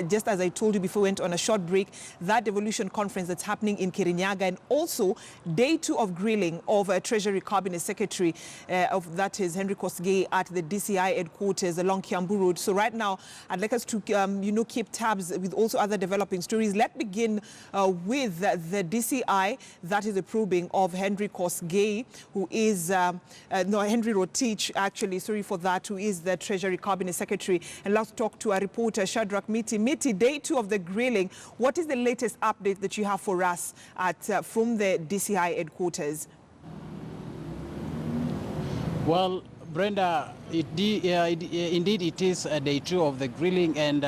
Just as I told you before we went on a short break, that devolution conference that's happening in Kirinyaga, and also day 2 of grilling of Treasury Cabinet Secretary of that is Henry Kosgei at the DCI headquarters along Kiambu Road. So right now, I'd like us to keep tabs with also other developing stories. Let's begin with the DCI, that is the probing of Henry Kosgei, who is Henry Rotich, actually, sorry for that, who is the Treasury Cabinet Secretary. And let's talk to our reporter Shadrach Miti. Miti, day 2 of the grilling. What is the latest update that you have for us from the DCI headquarters? Well, Brenda, indeed it is day 2 of the grilling, and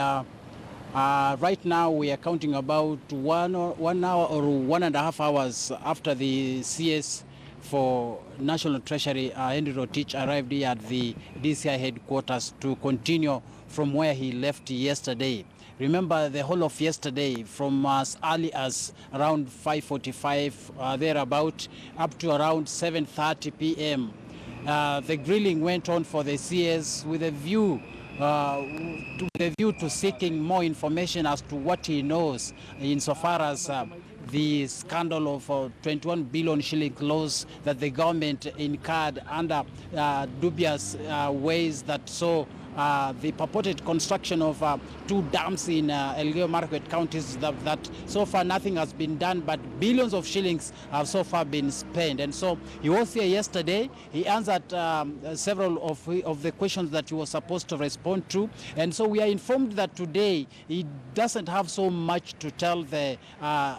right now we are counting about 1 hour or 1.5 hours after the CS for National Treasury, Henry Rotich, arrived here at the DCI headquarters to continue from where he left yesterday. Remember, the whole of yesterday, from as early as around 5:45 thereabout, up to around 7:30 p.m. The grilling went on for the CS with a view to seeking more information as to what he knows insofar as the scandal of 21 billion shilling loss that the government incurred under dubious ways that saw the purported construction of 2 dams in Elgeyo Marakwet counties that so far nothing has been done, but billions of shillings have so far been spent. And so he was here yesterday. He answered several of the questions that he was supposed to respond to. And so we are informed that today he doesn't have so much to tell the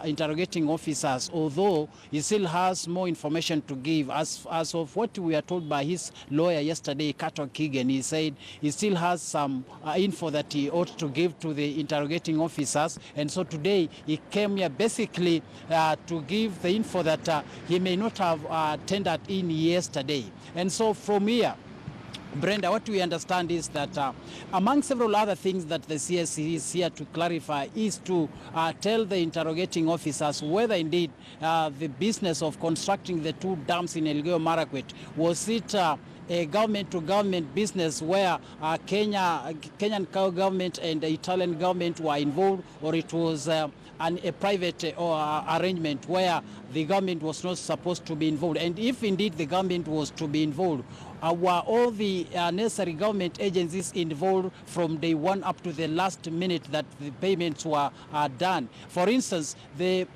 interrogating officers, although he still has more information to give. As of what we are told by his lawyer yesterday, Kato Kigen, he said he still has some info that he ought to give to the interrogating officers, and so today he came here basically to give the info that he may not have tendered in yesterday. And so from here, Brenda, what we understand is that among several other things that the CS is here to clarify is to tell the interrogating officers whether indeed the business of constructing the 2 dams in Elgeyo Marakwet, was it a government-to-government business where Kenyan government and the Italian government were involved, or it was a private arrangement where the government was not supposed to be involved. And if indeed the government was to be involved, were all the necessary government agencies involved from day 1 up to the last minute that the payments were done? For instance, the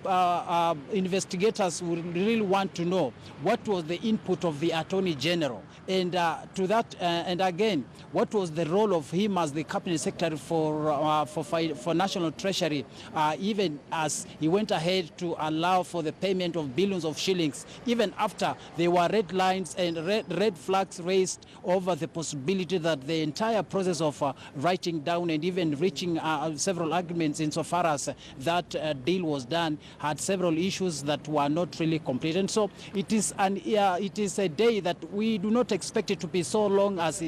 investigators would really want to know what was the input of the Attorney General, and to that, and again, what was the role of him as the Cabinet Secretary for National Treasury, even as he went ahead to allow for the payment of billions of shillings, even after there were red lines and red flags raised over the possibility that the entire process of writing down and even reaching several agreements insofar as that deal was done had several issues that were not really complete. And so it is a day that we do not expect it to be so long as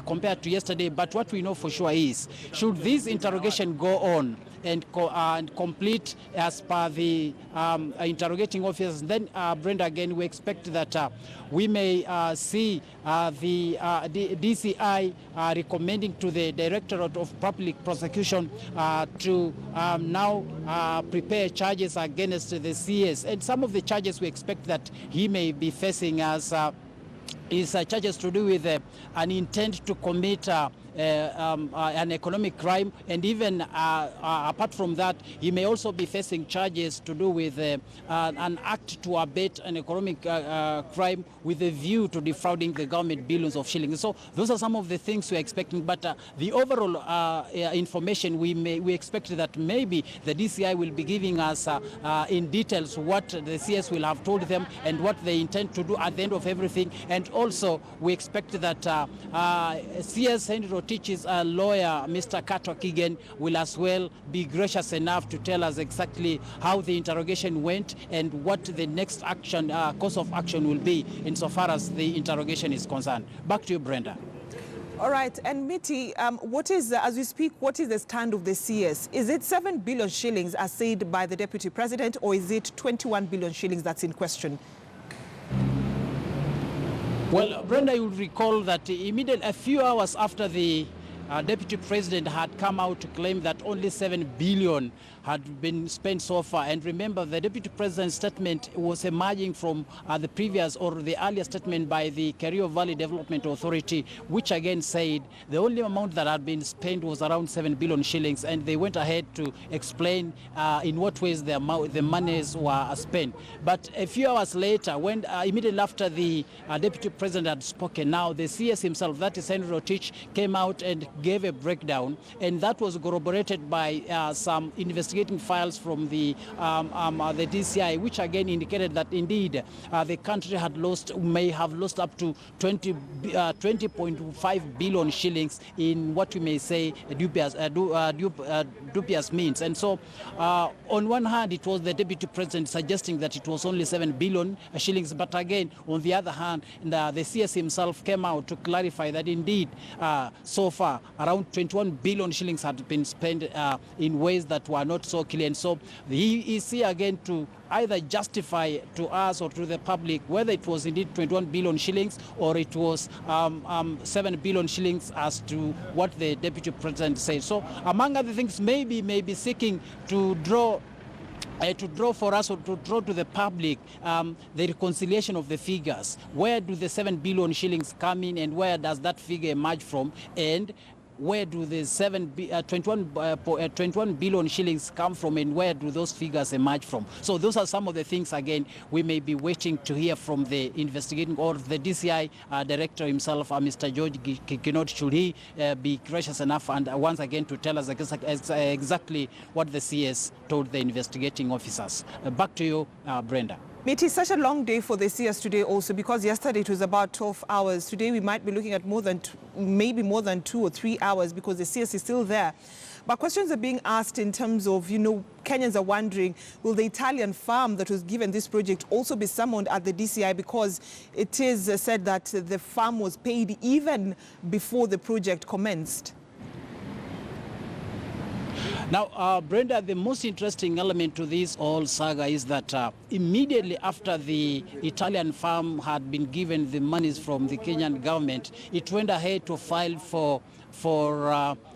compared to yesterday, but what we know for sure is, should this interrogation go on and complete as per the interrogating officers, then Brenda, again, we expect that we may see the DCI recommending to the Directorate of Public Prosecution to now prepare charges against the CS. And some of the charges we expect that he may be facing as is charges to do with an intent to commit an economic crime, and even apart from that, he may also be facing charges to do with an act to abet an economic crime with a view to defrauding the government billions of shillings. So those are some of the things we're expecting, but the overall information we expect that maybe the DCI will be giving us in details what the CS will have told them and what they intend to do at the end of everything. And also we expect that CS Henry Rotich's lawyer, Mr. Kato Kigen, will as well be gracious enough to tell us exactly how the interrogation went and what the next action, course of action will be insofar as the interrogation is concerned. Back to you, Brenda. All right, and Miti, what is, as we speak, what is the stand of the CS? Is it 7 billion shillings as said by the Deputy President, or is it 21 billion shillings that's in question? Well, Brenda, you'll recall that immediately a few hours after the Deputy President had come out to claim that only 7 billion had been spent so far. And remember, the Deputy President's statement was emerging from the previous or the earlier statement by the Kerio Valley Development Authority, which again said the only amount that had been spent was around 7 billion shillings. And they went ahead to explain in what ways the monies were spent. But a few hours later, when immediately after the Deputy President had spoken, now the CS himself, that is Henry Rotich, came out and gave a breakdown, and that was corroborated by some investigating files from the DCI, which again indicated that indeed the country may have lost up to 20.5 billion shillings in what we may say dubious means. And so on one hand, it was the Deputy President suggesting that it was only 7 billion shillings, but again, on the other hand, the CS himself came out to clarify that indeed so far around 21 billion shillings had been spent in ways that were not so clear. And so he is here again to either justify to us or to the public whether it was indeed 21 billion shillings or it was 7 billion shillings as to what the Deputy President said. So among other things, maybe seeking to draw for us or to draw to the public the reconciliation of the figures. Where do the 7 billion shillings come in, and where does that figure emerge from? And where do the 21 billion shillings come from, and where do those figures emerge from? So those are some of the things, again, we may be waiting to hear from the investigating or the DCI director himself, Mr. George Kinot, should he be gracious enough and once again to tell us exactly what the CS told the investigating officers. Back to you, Brenda. It is such a long day for the CS today also, because yesterday it was about 12 hours. Today we might be looking at maybe more than 2 or 3 hours, because the CS is still there. But questions are being asked in terms of, Kenyans are wondering, will the Italian firm that was given this project also be summoned at the DCI, because it is said that the firm was paid even before the project commenced? Now, Brenda, the most interesting element to this whole saga is that immediately after the Italian firm had been given the monies from the Kenyan government, it went ahead to file for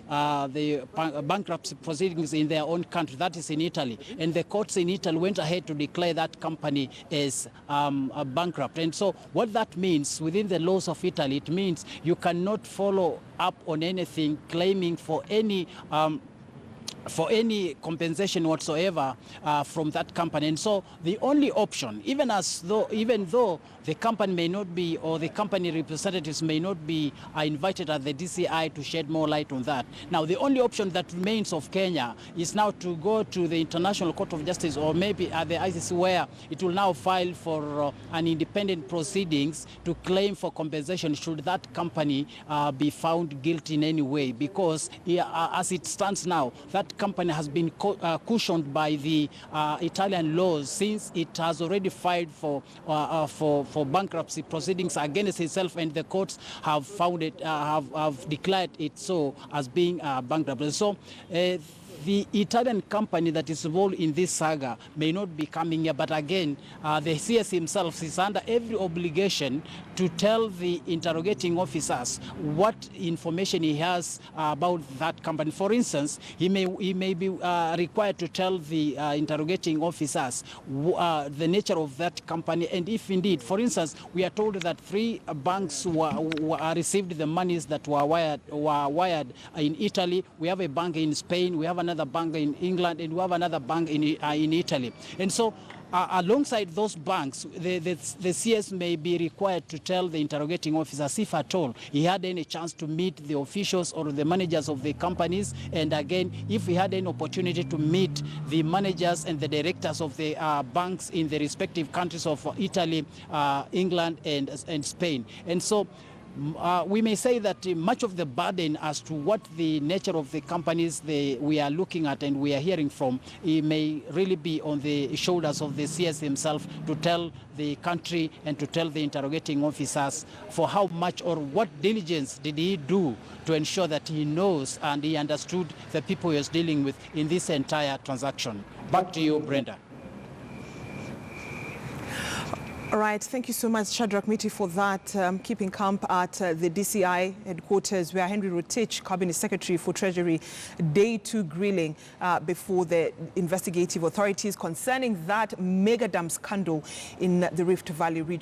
the bankruptcy proceedings in their own country, that is in Italy. And the courts in Italy went ahead to declare that company as bankrupt. And so what that means within the laws of Italy, it means you cannot follow up on anything claiming for any compensation whatsoever from that company. And so the only option, even though the company may not be, or the company representatives may not be invited at the DCI to shed more light on that. Now, the only option that remains of Kenya is now to go to the International Court of Justice, or maybe at the ICC, where it will now file for an independent proceedings to claim for compensation should that company be found guilty in any way. Because as it stands now, that company has been cushioned by the Italian laws, since it has already filed for bankruptcy proceedings against itself, and the courts have found it, have declared it so as being bankrupt. And so the Italian company that is involved in this saga may not be coming here, but again, the CS himself is under every obligation to tell the interrogating officers what information he has about that company. For instance, he may be required to tell the interrogating officers the nature of that company, and if indeed, for instance, we are told that 3 banks received the monies that were wired in Italy. We have a bank in Spain, we have another bank in England, and we have another bank in Italy. And so alongside those banks, the CS may be required to tell the interrogating officers, if at all he had any chance to meet the officials or the managers of the companies, and again, if he had any opportunity to meet the managers and the directors of the banks in the respective countries of Italy, England, and Spain. And so we may say that much of the burden as to what the nature of the companies we are looking at and we are hearing from, it may really be on the shoulders of the CS himself to tell the country and to tell the interrogating officers for how much or what diligence did he do to ensure that he knows and he understood the people he was dealing with in this entire transaction. Back to you, Brenda. All right, thank you so much, Shadrach Miti, for that. Keeping camp at the DCI headquarters, where Henry Rotich, Cabinet Secretary for Treasury, day 2 grilling before the investigative authorities concerning that mega dam scandal in the Rift Valley region.